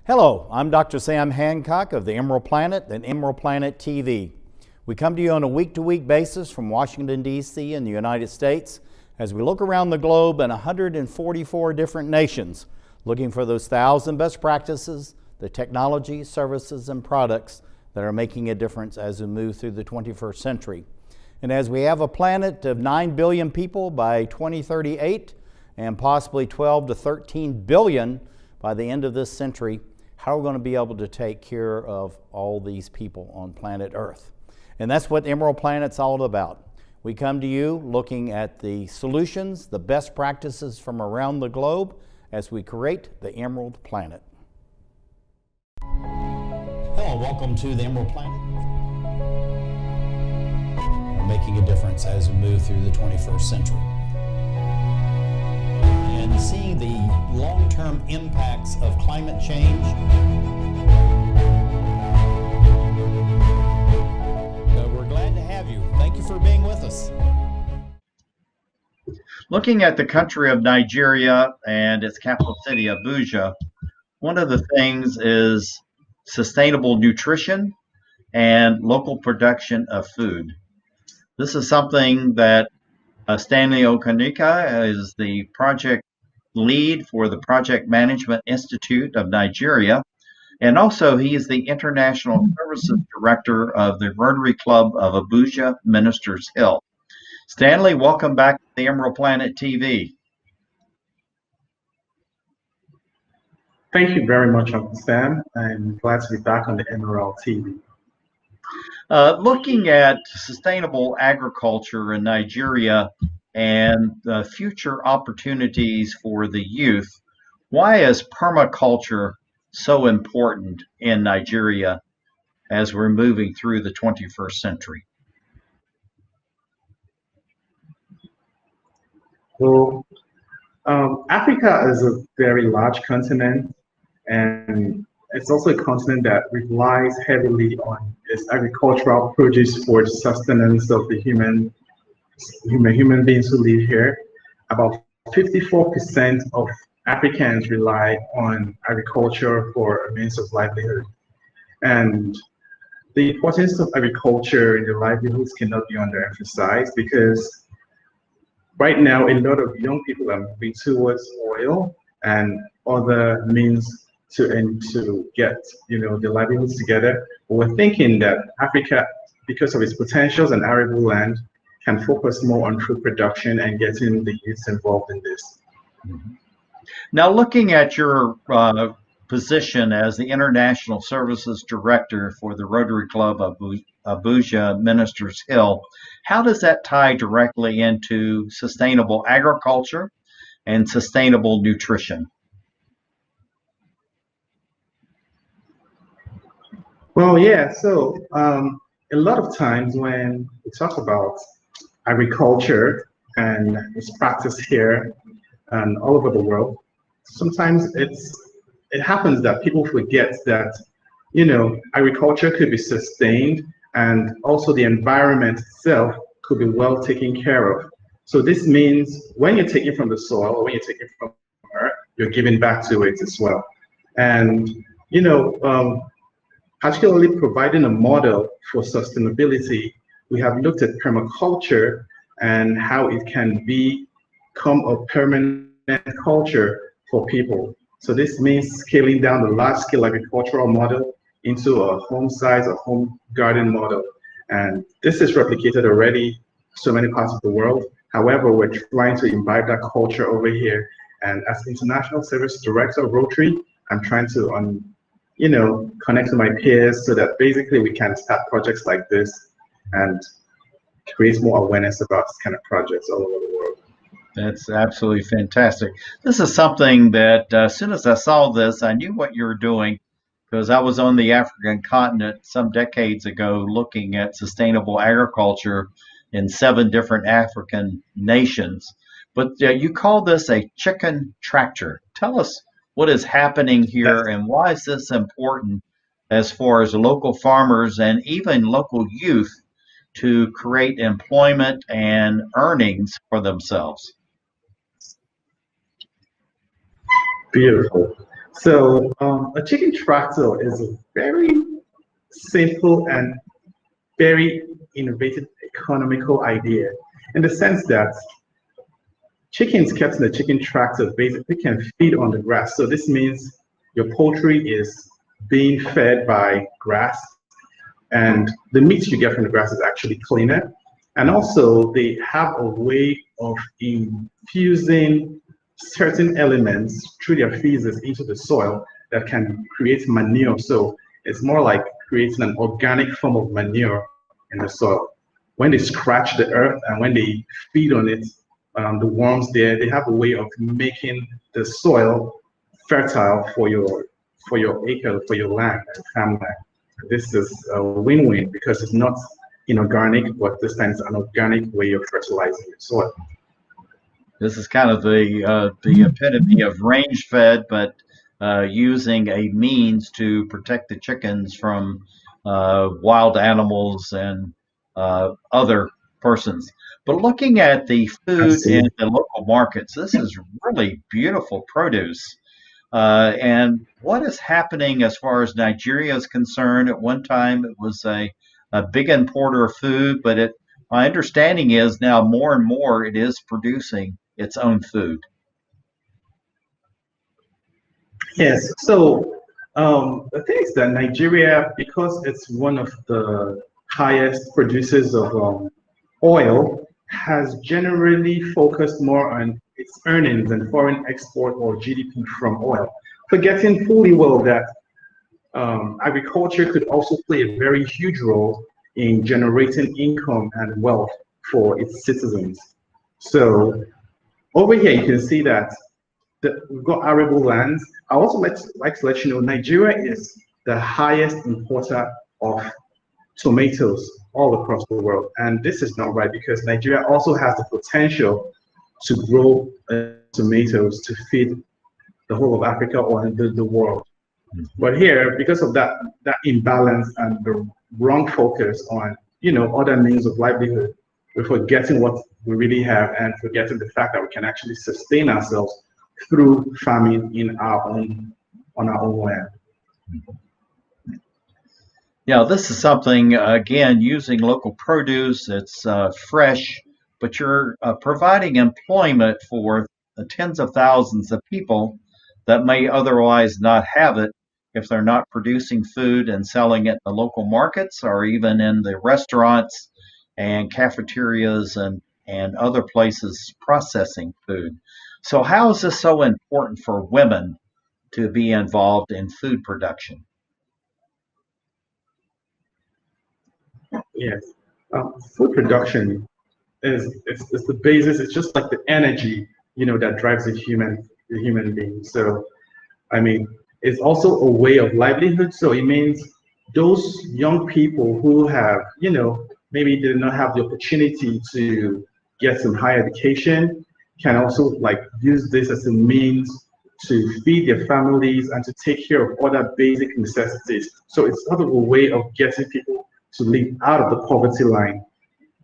Hello, I'm Dr. Sam Hancock of the Emerald Planet and Emerald Planet TV. We come to you on a week-to-week basis from Washington, D.C. in the United States as we look around the globe in 144 different nations, looking for those 1,000 best practices, the technology, services, and products that are making a difference as we move through the 21st century. And as we have a planet of 9 billion people by 2038 and possibly 12 to 13 billion by the end of this century, how are we going to be able to take care of all these people on planet Earth? And that's what Emerald Planet's all about. We come to you looking at the solutions, the best practices from around the globe as we create the Emerald Planet. Hello, welcome to the Emerald Planet. We're making a difference as we move through the 21st century. And seeing the long-term impacts of climate change. We're glad to have you. Thank you for being with us. Looking at the country of Nigeria and its capital city, Abuja, one of the things is sustainable nutrition and local production of food. This is something that Stanley Oranika is the project lead for the Project Management Institute of Nigeria, and also he is the International Services Director of the Rotary Club of Abuja, Ministers Hill. Stanley, welcome back to the Emerald Planet TV. Thank you very much, Uncle Sam. I'm glad to be back on the Emerald TV. Looking at sustainable agriculture in Nigeria and the future opportunities for the youth, why is permaculture so important in Nigeria as we're moving through the 21st century? Well, Africa is a very large continent, and it's also a continent that relies heavily on its agricultural produce for the sustenance of the human beings who live here. About 54% of Africans rely on agriculture for a means of livelihood. And the importance of agriculture in their livelihoods cannot be underemphasized, because right now a lot of young people are moving towards oil and other means to get their livelihoods together. But we're thinking that Africa, because of its potentials and arable land, can focus more on food production and getting the youth involved in this. Now, looking at your position as the International Services Director for the Rotary Club of Abuja, Ministers Hill, how does that tie directly into sustainable agriculture and sustainable nutrition? Well, yeah, so a lot of times when we talk about agriculture and its practice here and all over the world, sometimes it happens that people forget that agriculture could be sustained, and also the environment itself could be well taken care of. So this means when you're taking from the soil, or when you're taking from earth, you're giving back to it as well. And particularly providing a model for sustainability, we have looked at permaculture and how it can become a permanent culture for people. So this means scaling down the large-scale agricultural model into a home size, a home garden model. And this is replicated already so many parts of the world. However, we're trying to imbibe that culture over here. And as International Service Director of Rotary, I'm trying to connect to my peers so that basically we can start projects like this and create more awareness about this kind of projects all over the world. That's absolutely fantastic. This is something that as soon as I saw this, I knew what you were doing, because I was on the African continent some decades ago looking at sustainable agriculture in 7 different African nations. But you call this a chicken tractor. Tell us what is happening here and why is this important as far as local farmers and even local youth to create employment and earnings for themselves? Beautiful. So a chicken tractor is a very simple and very innovative economical idea in the sense that chickens kept in the chicken tractor basically can feed on the grass. So this means your poultry is being fed by grass, and the meat you get from the grass is actually cleaner. And also, they have a way of infusing certain elements through their feces into the soil that can create manure. So it's more like creating an organic form of manure in the soil. When they scratch the earth and when they feed on it, the worms there, they have a way of making the soil fertile for your acre, for your land and farmland. This is a win-win because it's not inorganic, but this time it's an organic way of fertilizing the soil. This is kind of the epitome of range fed, but using a means to protect the chickens from wild animals and other persons. But looking at the food in the local markets, this is really beautiful produce. And what is happening as far as Nigeria is concerned? At one time, it was a big importer of food, but my understanding is now more and more it is producing its own food. Yes. So the thing is that Nigeria, because it's one of the highest producers of oil, has generally focused more on its earnings and foreign export or GDP from oil, forgetting fully well that agriculture could also play a very huge role in generating income and wealth for its citizens. So over here, you can see that we've got arable lands. I also like to let you know Nigeria is the highest importer of tomatoes all across the world. And this is not right because Nigeria also has the potential to grow tomatoes to feed the whole of Africa or the world. But here, because of that imbalance and the wrong focus on other means of livelihood, we're forgetting what we really have and forgetting the fact that we can actually sustain ourselves through farming on our own land. Yeah, this is something, again, using local produce. It's fresh, but you're providing employment for tens of thousands of people that may otherwise not have it if they're not producing food and selling it in the local markets or even in the restaurants and cafeterias and other places processing food. So how is this so important for women to be involved in food production? Yes, food production it's the basis. It's just like the energy that drives the human being. So I mean, it's also a way of livelihood. So it means those young people who have maybe did not have the opportunity to get some higher education can also like use this as a means to feed their families and to take care of other basic necessities. So it's sort of a way of getting people to live out of the poverty line.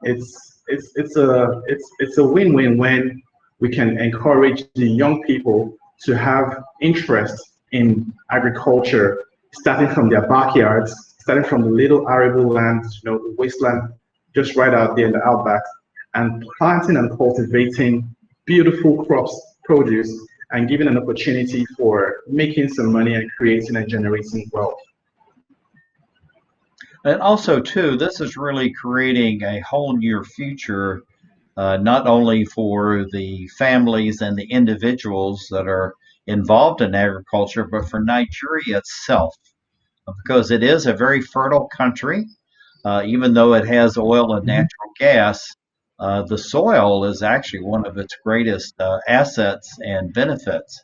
It's a win-win when we can encourage the young people to have interest in agriculture, starting from their backyards, starting from the little arable land, the wasteland just right out there in the outback, and planting and cultivating beautiful crops, produce, and giving an opportunity for making some money and creating and generating wealth. And also, too, this is really creating a whole new future, not only for the families and the individuals that are involved in agriculture, but for Nigeria itself, because it is a very fertile country. Even though it has oil and natural gas, the soil is actually one of its greatest assets and benefits.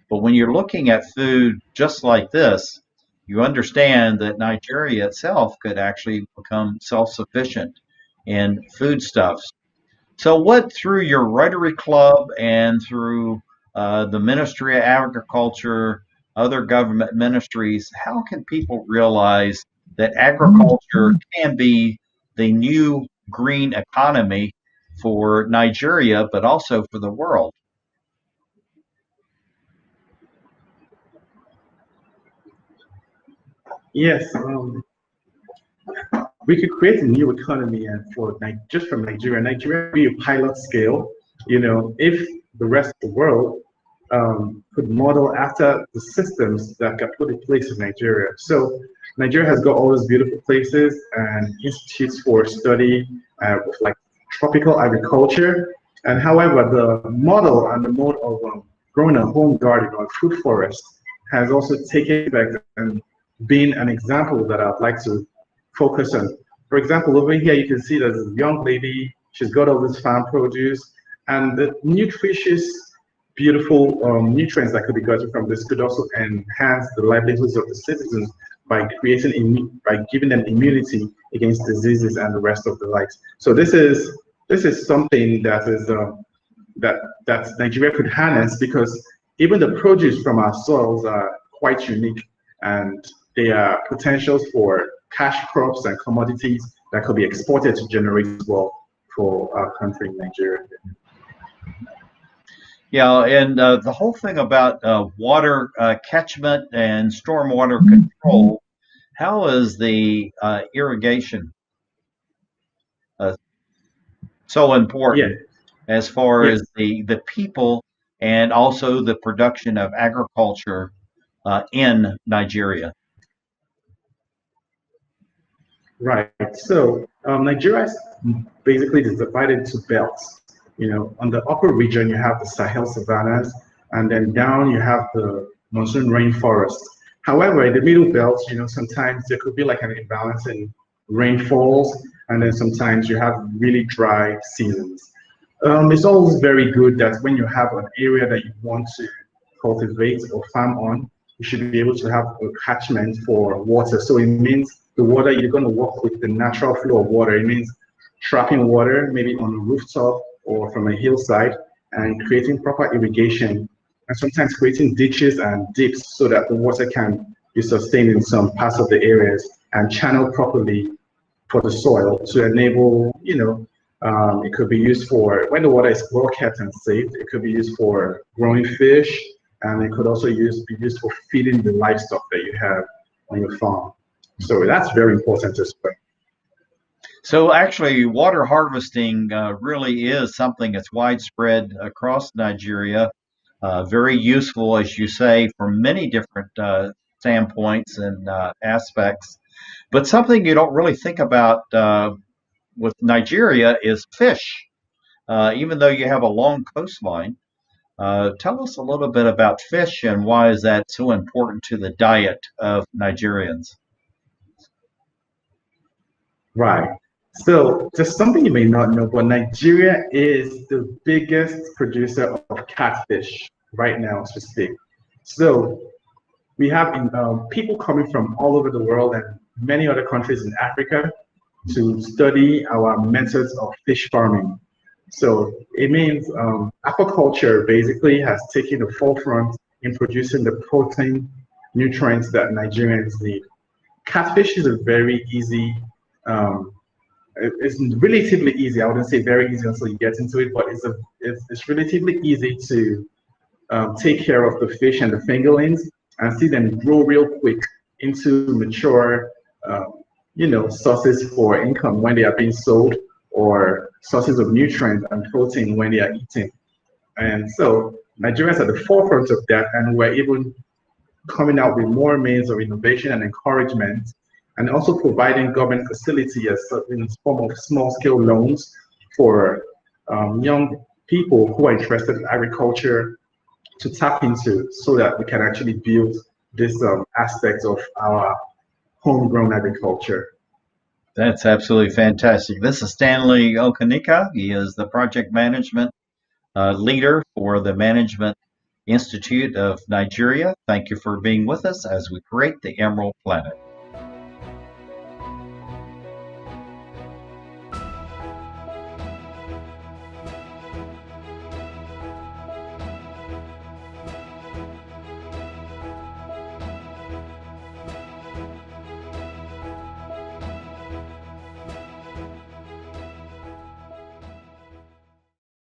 But when you're looking at food just like this, you understand that Nigeria itself could actually become self-sufficient in foodstuffs. So what, through your Rotary Club and through the Ministry of Agriculture, other government ministries, how can people realize that agriculture can be the new green economy for Nigeria, but also for the world? Yes, we could create a new economy and for just from Nigeria. Nigeria would be a pilot scale. If the rest of the world could model after the systems that got put in place in Nigeria. So Nigeria has got all these beautiful places and institutes for study with like tropical agriculture. And however, the model and the mode of growing a home garden or fruit forest has also taken effect and been an example that I'd like to focus on. For example, over here you can see there's a young lady, she's got all this farm produce, and the nutritious, beautiful nutrients that could be gotten from this could also enhance the livelihoods of the citizens by giving them immunity against diseases and the rest of the likes. So this is something that is that Nigeria could harness, because even the produce from our soils are quite unique, and they are potentials for cash crops and commodities that could be exported to generate wealth for our country, Nigeria. Yeah, and the whole thing about water catchment and stormwater control, how is the irrigation so important as far as the people and also the production of agriculture in Nigeria? Right. So Nigeria is basically divided into belts. On the upper region, you have the Sahel savannas, and then down you have the monsoon rainforest. However, in the middle belt, sometimes there could be like an imbalance in rainfalls, and then sometimes you have really dry seasons. It's always very good that when you have an area that you want to cultivate or farm on, you should be able to have a catchment for water. So it means the water, you're going to work with the natural flow of water. It means trapping water, maybe on a rooftop or from a hillside, and creating proper irrigation, and sometimes creating ditches and dips so that the water can be sustained in some parts of the areas and channeled properly for the soil to enable, it could be used for, when the water is well kept and safe, it could be used for growing fish, and it could also be used for feeding the livestock that you have on your farm. So that's very important as well. So actually, water harvesting really is something that's widespread across Nigeria, very useful, as you say, from many different standpoints and aspects. But something you don't really think about with Nigeria is fish. Even though you have a long coastline, tell us a little bit about fish and why is that so important to the diet of Nigerians? Right. So just something you may not know, but Nigeria is the biggest producer of catfish right now, to speak. So we have people coming from all over the world and many other countries in Africa to study our methods of fish farming. So it means aquaculture basically has taken the forefront in producing the protein nutrients that Nigerians need. Catfish is a very easy, it's relatively easy. I wouldn't say very easy until you get into it, but it's relatively easy to take care of the fish and the fingerlings and see them grow real quick into mature, sources for income when they are being sold, or sources of nutrients and protein when they are eating. And so Nigeria is at the forefront of that, and we're even coming out with more means of innovation and encouragement, and also providing government facility as in the form of small-scale loans for young people who are interested in agriculture to tap into, so that we can actually build this aspect of our homegrown agriculture. That's absolutely fantastic. This is Stanley Oranika. He is the project management leader for the Management Institute of Nigeria. Thank you for being with us as we create the Emerald Planet.